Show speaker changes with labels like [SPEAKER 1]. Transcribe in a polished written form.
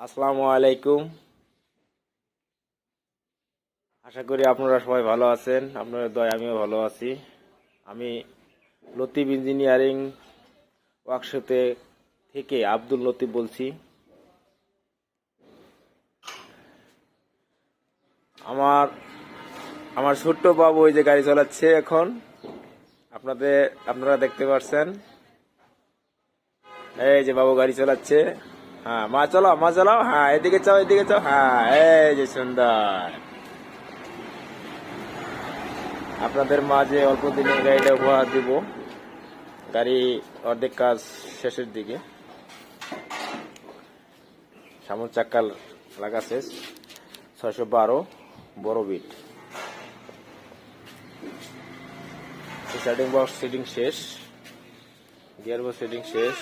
[SPEAKER 1] আসসালামু আলাইকুম। আশা করি আপনারা সবাই ভালো আছেন। আপনাদের দয় আমিও ভালো আছি। আমি লতিফ ইঞ্জিনিয়ারিং ওয়ার্কশপে থেকে আব্দুল লতিফ বলছি। আমার আমার ছোট্ট বাবু ওই যে গাড়ি চালাচ্ছে এখন, আপনারা দেখতে পাচ্ছেন। এই যে বাবু গাড়ি চালাচ্ছে। হ্যাঁ, মা চালাও। হ্যাঁ, এদিকে চাও। হ্যাঁ, এই যে সুন্দর। আপনাদের মাঝে অল্প দিনে গাড়িটা উপহার দিব। গাড়ি অর্ধেক কাজ শেষের দিকে, সামনের চাক্কা লাগা শেষ। 612 বড় বিট, স্টার্টিং বক্স সেটিং শেষ, গিয়ার বক্স সেটিং শেষ।